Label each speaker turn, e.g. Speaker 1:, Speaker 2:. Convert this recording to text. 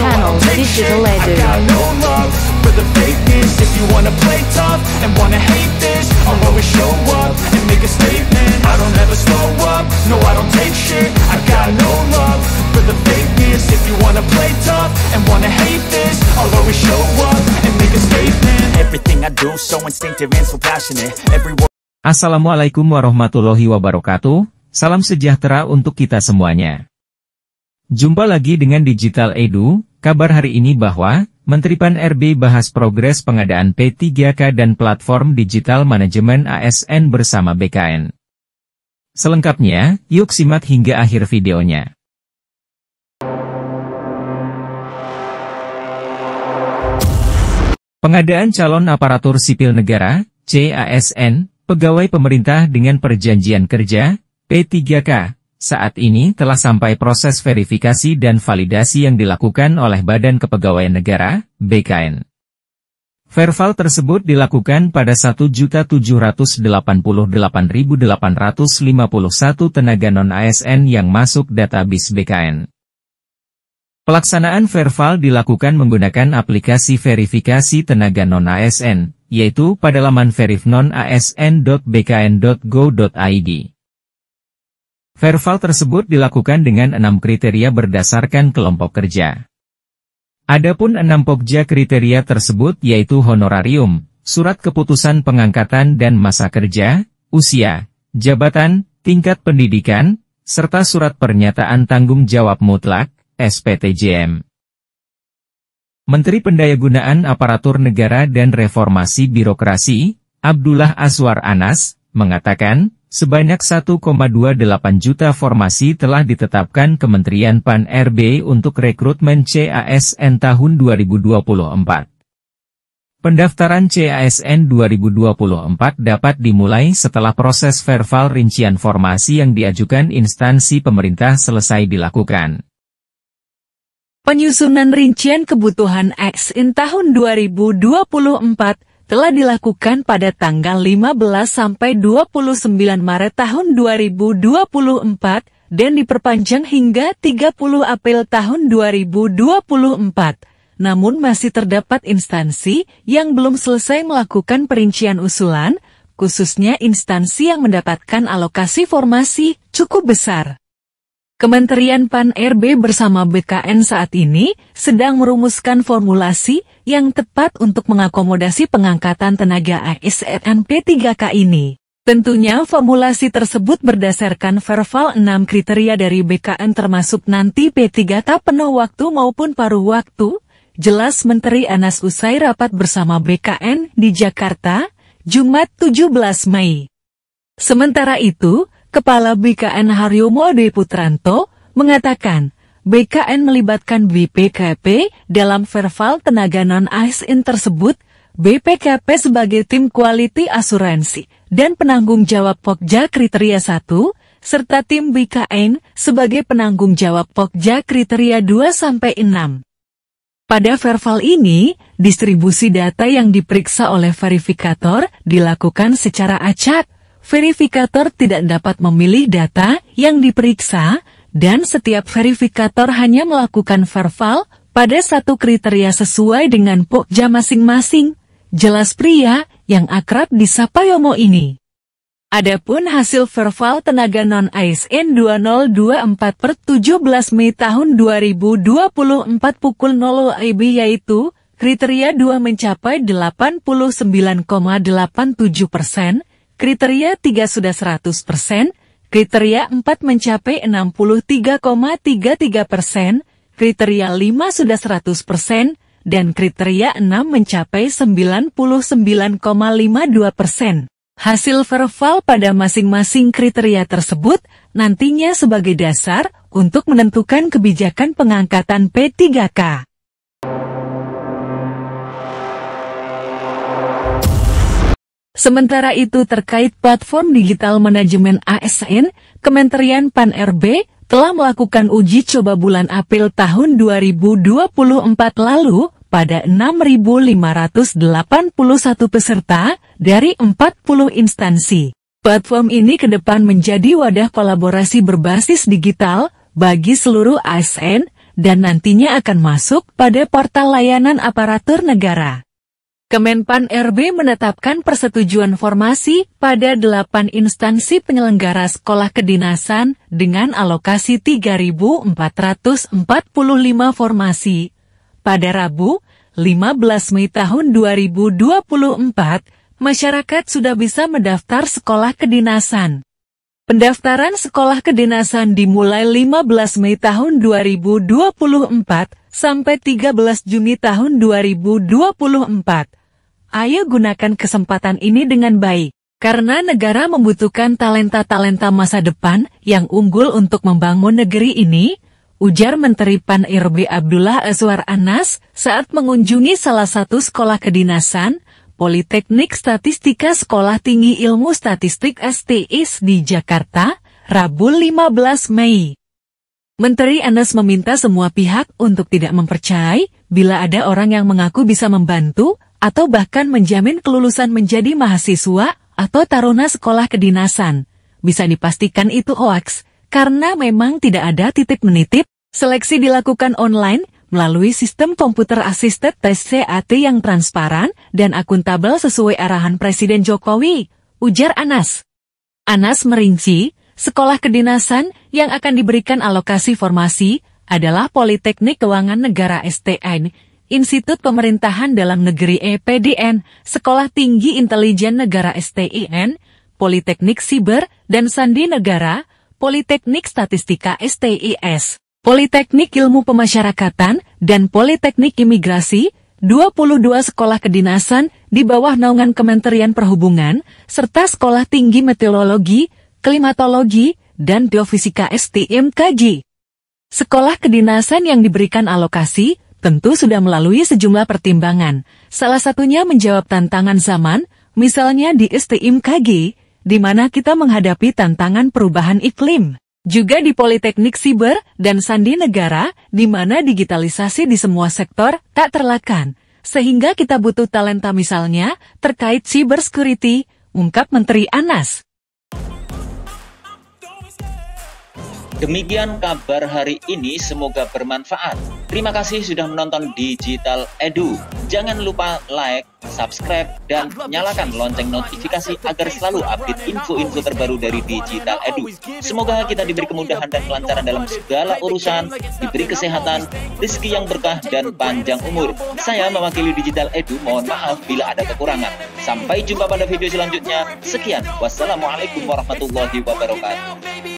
Speaker 1: channel Digital Edu.
Speaker 2: I got no love for the fakeness. If you wanna play tough and wanna hate this, I'll always show up and make a statement. I don't ever slow up, no I don't take shit. I got no love for the fakeness. If you wanna play tough and wanna hate this, I'll always show up and make a statement. Everything I do so instinctive and so passionate. Every word.
Speaker 3: Assalamualaikum warahmatullahi wabarakatuh, salam sejahtera untuk kita semuanya. Jumpa lagi dengan Digital Edu, kabar hari ini bahwa Menteri Pan-RB bahas progres pengadaan P3K dan platform digital manajemen ASN bersama BKN. Selengkapnya, yuk simak hingga akhir videonya. Pengadaan calon aparatur sipil negara, CASN, pegawai pemerintah dengan perjanjian kerja, P3K, saat ini telah sampai proses verifikasi dan validasi yang dilakukan oleh Badan Kepegawaian Negara, BKN. Verval tersebut dilakukan pada 1.788.851 tenaga non-ASN yang masuk database BKN. Pelaksanaan verval dilakukan menggunakan aplikasi verifikasi tenaga non-ASN, yaitu pada laman verifnonasn.bkn.go.id. Verval tersebut dilakukan dengan 6 kriteria berdasarkan kelompok kerja. Adapun 6 pokja kriteria tersebut yaitu honorarium, surat keputusan pengangkatan dan masa kerja, usia, jabatan, tingkat pendidikan, serta surat pernyataan tanggung jawab mutlak, SPTJM. Menteri Pendayagunaan Aparatur Negara dan Reformasi Birokrasi, Abdullah Azwar Anas, mengatakan, sebanyak 1,28 juta formasi telah ditetapkan Kementerian Pan-RB untuk rekrutmen CASN tahun 2024. Pendaftaran CASN 2024 dapat dimulai setelah proses verval rincian formasi yang diajukan instansi pemerintah selesai dilakukan.
Speaker 4: Penyusunan rincian kebutuhan ASN tahun 2024 telah dilakukan pada tanggal 15 sampai 29 Maret tahun 2024 dan diperpanjang hingga 30 April tahun 2024. Namun masih terdapat instansi yang belum selesai melakukan perincian usulan, khususnya instansi yang mendapatkan alokasi formasi cukup besar. Kementerian Pan-RB bersama BKN saat ini sedang merumuskan formulasi yang tepat untuk mengakomodasi pengangkatan tenaga ASN P3K ini. Tentunya formulasi tersebut berdasarkan verval 6 kriteria dari BKN termasuk nanti P3K penuh waktu maupun paruh waktu, jelas Menteri Anas usai rapat bersama BKN di Jakarta, Jumat 17 Mei. Sementara itu, Kepala BKN Haryomo Ade Putranto mengatakan, BKN melibatkan BPKP dalam verval tenaga non-ASN tersebut, BPKP sebagai tim quality asuransi dan penanggung jawab pokja kriteria 1, serta tim BKN sebagai penanggung jawab pokja kriteria 2-6. Pada verval ini, distribusi data yang diperiksa oleh verifikator dilakukan secara acak. Verifikator tidak dapat memilih data yang diperiksa, dan setiap verifikator hanya melakukan verval pada satu kriteria sesuai dengan pokja masing-masing, jelas pria yang akrab disapa Yomo ini. Adapun hasil verval tenaga non-ASN 2024 per 17 Mei tahun 2024 pukul 00 WIB yaitu, kriteria 2 mencapai 89,87%, kriteria 3 sudah 100%, kriteria 4 mencapai 63,33%, kriteria 5 sudah 100%, dan kriteria 6 mencapai 99,52%. Hasil verval pada masing-masing kriteria tersebut nantinya sebagai dasar untuk menentukan kebijakan pengangkatan P3K. Sementara itu terkait platform digital manajemen ASN, Kementerian Pan-RB telah melakukan uji coba bulan April tahun 2024 lalu pada 6.581 peserta dari 40 instansi. Platform ini ke depan menjadi wadah kolaborasi berbasis digital bagi seluruh ASN dan nantinya akan masuk pada portal layanan aparatur negara. Kemenpan RB menetapkan persetujuan formasi pada 8 instansi penyelenggara sekolah kedinasan dengan alokasi 3.445 formasi. Pada Rabu, 15 Mei tahun 2024, masyarakat sudah bisa mendaftar sekolah kedinasan. Pendaftaran sekolah kedinasan dimulai 15 Mei tahun 2024 sampai 13 Juni tahun 2024. Ayo gunakan kesempatan ini dengan baik, karena negara membutuhkan talenta-talenta masa depan yang unggul untuk membangun negeri ini, ujar Menteri PAN RB Abdullah Azwar Anas saat mengunjungi salah satu sekolah kedinasan, Politeknik Statistika Sekolah Tinggi Ilmu Statistik STIS di Jakarta, Rabu 15 Mei. Menteri Anas meminta semua pihak untuk tidak mempercayai bila ada orang yang mengaku bisa membantu, atau bahkan menjamin kelulusan menjadi mahasiswa atau taruna sekolah kedinasan. Bisa dipastikan itu hoaks, karena memang tidak ada titip menitip, seleksi dilakukan online, melalui sistem komputer assisted test CAT yang transparan dan akuntabel sesuai arahan Presiden Jokowi, ujar Anas. Anas merinci, sekolah kedinasan yang akan diberikan alokasi formasi adalah Politeknik Keuangan Negara STN, Institut Pemerintahan Dalam Negeri EPDN, Sekolah Tinggi Intelijen Negara STIN, Politeknik Siber dan Sandi Negara, Politeknik Statistika STIS, Politeknik Ilmu Pemasyarakatan, dan Politeknik Imigrasi, 22 sekolah kedinasan di bawah naungan Kementerian Perhubungan, serta Sekolah Tinggi Meteorologi, Klimatologi, dan Geofisika STMKG. Sekolah kedinasan yang diberikan alokasi tentu sudah melalui sejumlah pertimbangan, salah satunya menjawab tantangan zaman, misalnya di STMKG, di mana kita menghadapi tantangan perubahan iklim. Juga di Politeknik Siber dan Sandi Negara, di mana digitalisasi di semua sektor tak terelakkan, sehingga kita butuh talenta misalnya terkait cyber security, ungkap Menteri Anas.
Speaker 1: Demikian kabar hari ini, semoga bermanfaat. Terima kasih sudah menonton Digital Edu. Jangan lupa like, subscribe, dan nyalakan lonceng notifikasi agar selalu update info-info terbaru dari Digital Edu. Semoga kita diberi kemudahan dan kelancaran dalam segala urusan, diberi kesehatan, rezeki yang berkah, dan panjang umur. Saya mewakili Digital Edu, mohon maaf bila ada kekurangan. Sampai jumpa pada video selanjutnya. Sekian, wassalamualaikum warahmatullahi wabarakatuh.